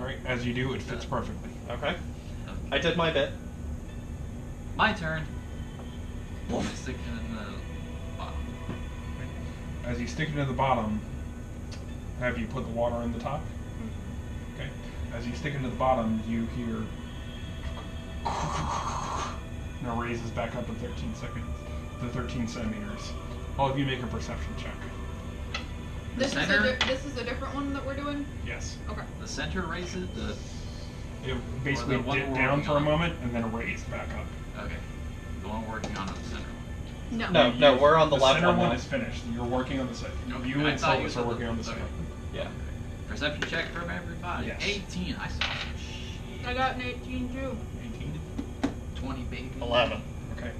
Alright, as you do, it fits perfectly. Okay. I did my bit. My turn. Stick it in the bottom. As you stick it in the bottom, have you put the water in the top? Okay. As you stick it into the bottom, you hear... Now raises back up in 13 seconds. The 13 centimeters. All of you make a perception check. This is a different one that we're doing? Yes. Okay. The center raises the... It basically dipped down for a moment and then raised back up. Okay. The one we're working on is the center one. No, we're on the left center one. one is finished. You're working on the second. Okay, You I and thought you Solus said are working the- on the okay. second. Yeah. Perception check from everybody. Yes. 18. I saw some shit. I got an 18 too. 18. 20, baby. 11. Okay.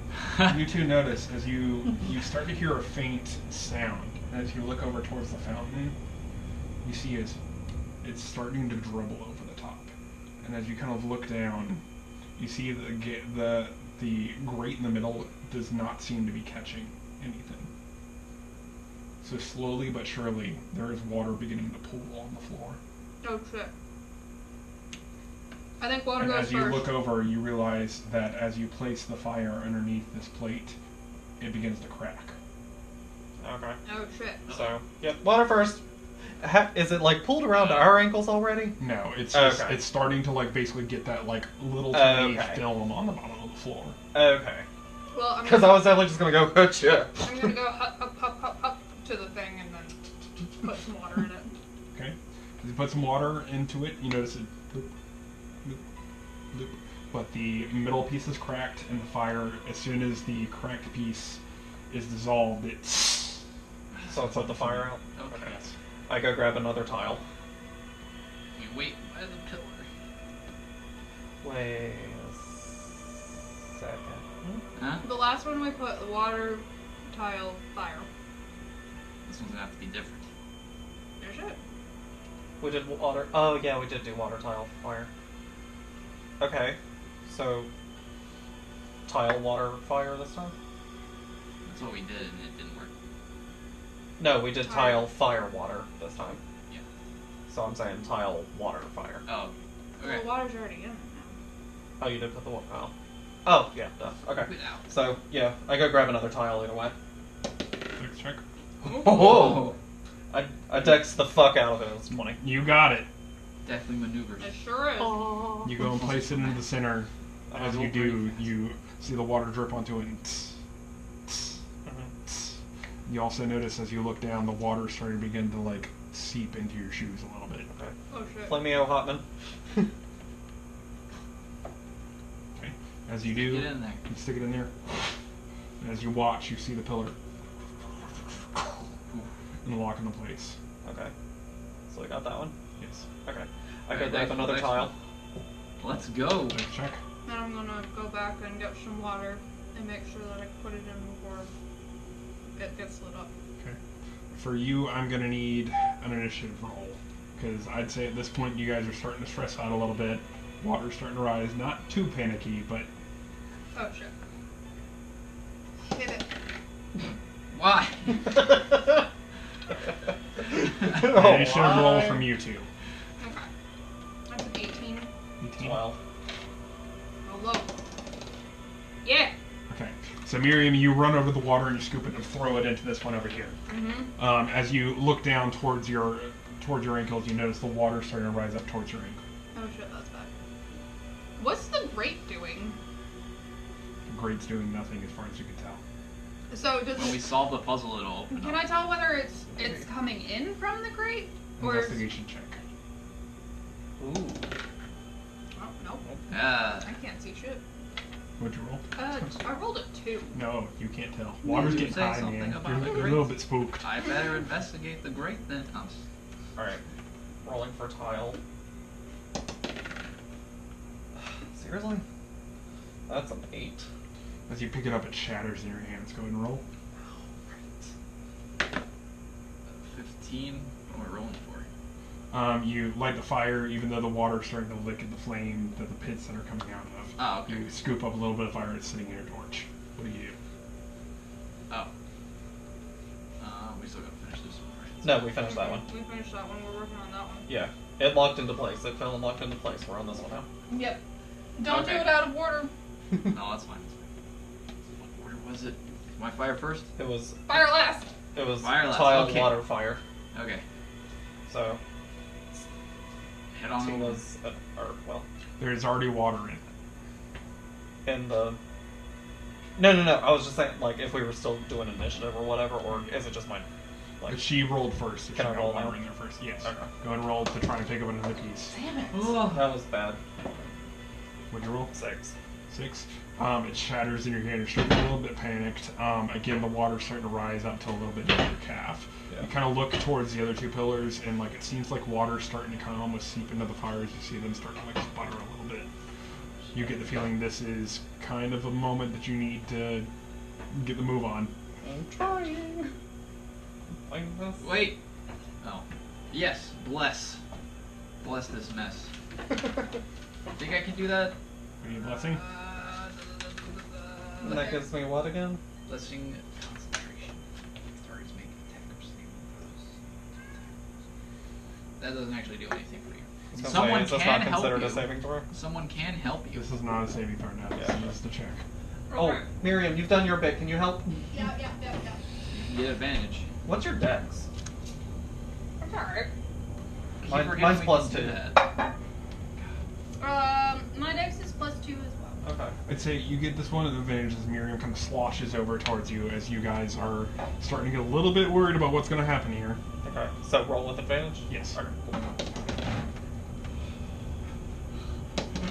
You two notice as you start to hear a faint sound. As you look over towards the fountain, you see it's starting to dribble over the top. And as you kind of look down, you see the grate in the middle does not seem to be catching anything. So slowly but surely, there is water beginning to pool on the floor. Oh shit. I think water And goes as you first. look over, you realize that as you place the fire underneath this plate, it begins to crack. Okay. Oh shit. So, yep, water first. Is it like pulled around to our ankles already? No, it's just, Okay. it's starting to like basically get that like little tiny Okay. film on the bottom of the floor. Okay. Well, I'm Because I was definitely just gonna go, gotcha. I'm gonna go up to the thing and then put some water in it. Okay? As you put some water into it, you notice it loop, loop, loop. But the middle piece is cracked, and the fire, as soon as the cracked piece is dissolved, it... So put the fire out? Okay. Yes. I go grab another tile. We wait by the pillar. Wait a second. Huh? The last one we put water, tile, fire. This one's gonna have to be different. There's it. We did water. Oh, yeah, we did do water, tile, fire. Okay. So, tile, water, fire this time? That's what we did, and it didn't work. No, we did Tile. tile, fire, water this time. Yeah. So I'm saying tile, water, fire. Oh. Well, Okay. the water's already in it now. Oh, you did put the water. Oh. Oh, yeah, duh. Okay. Put it out. So, yeah, I go grab another tile either way. Dex check. Oh! I dex the fuck out of it. It's money. You got it. Definitely maneuvers. It sure is. You go and place it into the center. As you do, you see the water drip onto it, and you also notice as you look down, the water is starting to begin to like seep into your shoes a little bit. Okay. Oh shit. Flameo Hotman. Okay. As you do, Get in there. you stick it in there. And as you watch, you see the pillar and lock into place. Okay. So I got that one? Yes. Okay. I Okay, go grab next another one, tile. Let's go. Dex check. Then I'm gonna go back and get some water and make sure that I put it in before it gets lit up. Okay. For you, I'm gonna need an initiative roll because I'd say at this point you guys are starting to stress out a little bit. Water's starting to rise. Not too panicky, but Oh shit. Hit it. Why? an initiative roll from you two. Okay. That's an 18. 18. 12. Oh, low. Yeah. Okay. So Miriam, you run over the water and you scoop it and throw it into this one over here. Mm-hmm. As you look down towards your ankles, you notice the water starting to rise up towards your ankle. Oh shit, that's bad. What's the grate doing? The grate's doing nothing as far as you can tell. So does When we it, solve the puzzle, it'll open can up. I tell whether it's coming in from the grate or is, Investigation check. Ooh. oh nope, Ah. I can't see shit. What'd you roll? I rolled a 2. No, you can't tell. Water's You getting say high, something man. about You're the a grate. little bit spooked. I better investigate the grate then. Alright. Rolling for tile. Seriously? That's an 8. As you pick it up, it shatters in your hands. Go ahead and roll. 15. What am I rolling for? You light the fire, even though the water's starting to lick at the flame that the pits that are coming out of. Oh, okay. You scoop up a little bit of fire that's sitting in your torch. What do you do? Oh. We still gotta finish this one, right? No, we finished that one. We finished that one. We're working on that one. Yeah. It locked into place. It fell and locked into place. We're on this one now. Yep. Don't do Okay. it out of order. No, that's fine. What order was it? My fire first? It was Fire last. Fire last, tile, okay. water, fire. Okay. So Head on over. Tina's or well, There's already water in it. in the. No. I was just saying, like, if we were still doing initiative or whatever, or is it just my, like? But she rolled first, so she Can I got roll water now? in there first. Yes. Okay. Go and roll to try and pick up another piece. Damn it. That was bad. What'd you roll? 6. 6. It shatters in your hand. You're starting to get a little bit panicked. Again, the water's starting to rise up to a little bit near your calf. Yeah. You kind of look towards the other two pillars, and like it seems like water's starting to kind of almost seep into the fires. You see them start to like sputter a little bit. You get the feeling this is kind of a moment that you need to get the move on. I'm trying. Like this. Wait. Oh. Yes. Bless. Bless this mess. Think I can do that? Are you blessing? And that gives me what again? Blessing concentration. Targets make attack or saving throws. That doesn't actually do anything for you. I was gonna Someone say, is this can not help considered you. a saving throw? Someone can help you. This is not a saving throw now. This Yeah. is just a check. Oh, Miriam, you've done your bit. Can you help? Yeah. You can get advantage. What's your dex? That's alright. Keep Mine- forgetting mine's we plus can do 2. that. My dex is +2 as well. Okay. I'd say you get this one advantage as Miriam kind of sloshes over towards you as you guys are starting to get a little bit worried about what's going to happen here. Okay. So roll with advantage? Yes. Okay, cool.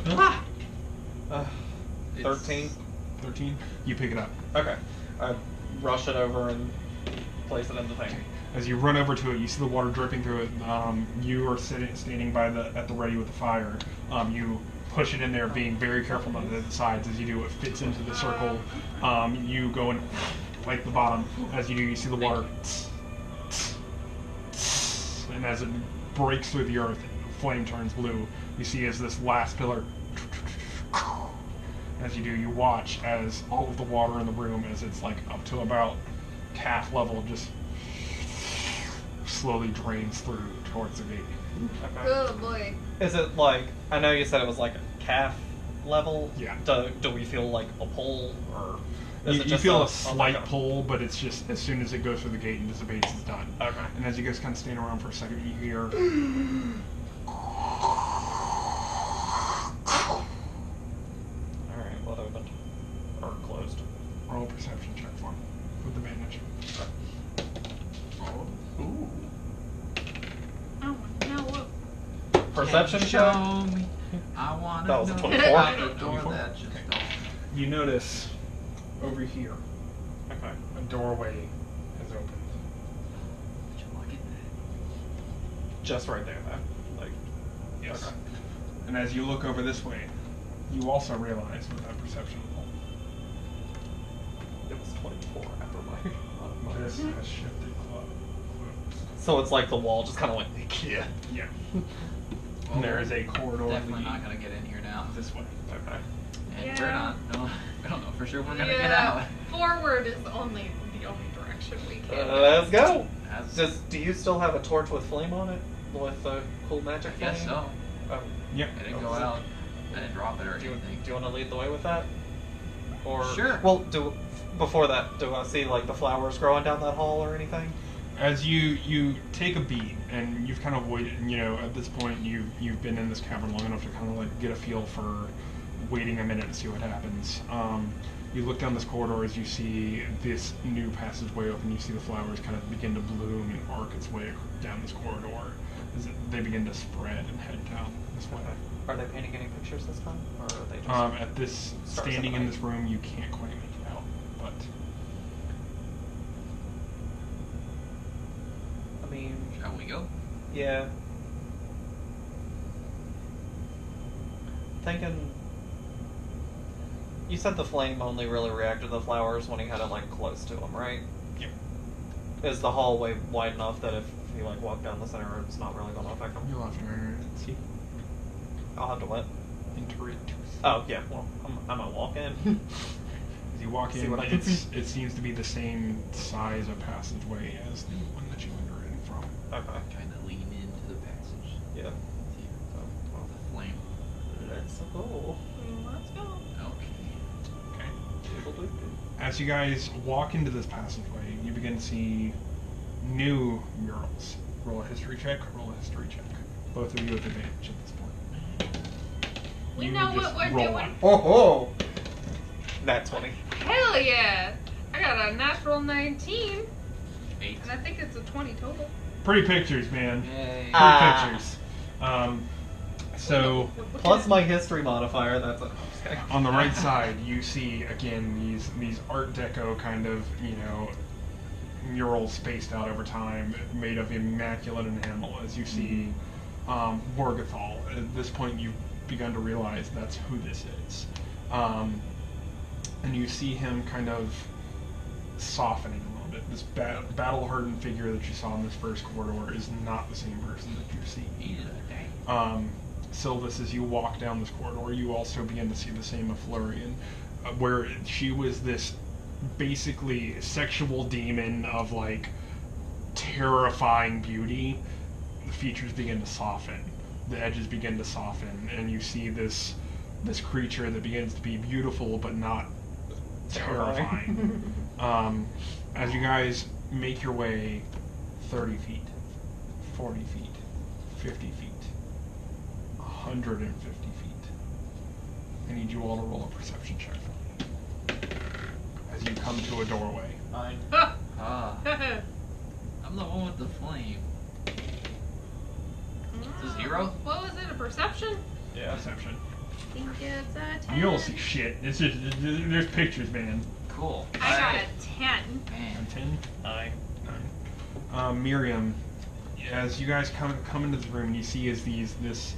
Ah! Uh, 13. 13. You pick it up. Okay. I rush it over and place it in the thing. As you run over to it, you see the water dripping through it. You are standing by at the ready with the fire. You push it in there, being very careful on the sides. As you do, it fits into the circle. You go and light the bottom. As you do, you see the water. And as it breaks through the earth, the flame turns blue. You see as this last pillar. As you do, you watch as all of the water in the room, as it's like up to about calf level, just slowly drains through towards the gate. Okay. Oh boy. Is it like, I know you said it was like calf level? Yeah. Do we feel like a pull, or is You, it you just feel a a slight like pull, but it's just as soon as it goes through the gate and dissipates, it's done. Okay. And as you guys kind of stand around for a second, you hear. Alright, what opened? Or closed? Roll a perception check for him with advantage. Ooh. Oh no, look. Perception Can you check? show me? I want to That was a know 24. about the door 24? that just Okay. opened. You notice over here Okay. a doorway has opened. Would you look at that? Just right there, though. Like, Yes. okay. And as you look over this way, you also realize with that perception roll, It was 24 after my this has shifted close. So it's like the wall just kind of went, yeah. Yeah. Well, And there is a corridor Definitely leading not gonna get in here now. this way. Okay. And Yeah. we're not. No, I don't know for sure we're gonna get out. Forward is the only direction we can. Let's go! That's, Do you still have a torch with flame on it? With the cool magic I guess flame? so. Oh. Yep. I didn't go out. I didn't drop it or Do you anything. want to lead the way with that? Or Sure. Well, before that, do I see like the flowers growing down that hall or anything? As you take a beat, and you've kind of waited, at this point you've been in this cavern long enough to kind of like get a feel for waiting a minute to see what happens. You look down this corridor as you see this new passageway open. You see the flowers kind of begin to bloom and arc its way down this corridor as they begin to spread and head down this way. Are they painting any pictures this time, or are they just? At this Stars standing at in night? this room, you can't quite make it out, but I mean, Shall we go? yeah. Thinking. You said the flame only really reacted to the flowers when he had it like close to him, right? yep. Is the hallway wide enough that if he like walked down the center, it's not really going to affect him? You'll have to see. I'll have to what? Enter it. Oh yeah, well I'm gonna walk in. As you walk See in, what I can see. it seems to be the same size of passageway as the one that you entered in from. Okay. Kind of lean into the passage. Yeah. as you guys walk into this passageway, you begin to see new murals. Roll a history check. Roll a history check. Both of you with advantage at this point. We You know just what we're roll doing. one. Oh, Nat 20. Hell yeah! I got a natural 19, 8. and I think it's a 20 total. Pretty pictures, man. Yay. Pretty pictures. So Plus my history modifier, that's a... on the right side, you see again these Art Deco kind of murals spaced out over time, made of immaculate enamel. As you see Morgothal. At this point, you've begun to realize that's who this is, and you see him kind of softening a little bit. This battle-hardened figure that you saw in this first corridor is not the same person that you see. Sylvis, as you walk down this corridor, you also begin to see the same Florian, where she was this basically sexual demon of like terrifying beauty. The features begin to soften, the edges begin to soften, and you see this creature that begins to be beautiful but not terrifying. As you guys make your way 30 feet, 40 feet, 50 feet, 150 feet. I need you all to roll a perception check for me. As you come to a doorway. 9. Ah, I'm the one with the flame. It's a 0? What was it? A perception? Yeah. Perception. I think it's a 10. You don't see shit. It's just, there's pictures, man. Cool. I got Alright. a 10. Man. 10? 9. 9. Miriam, as you guys come into the room, you see as this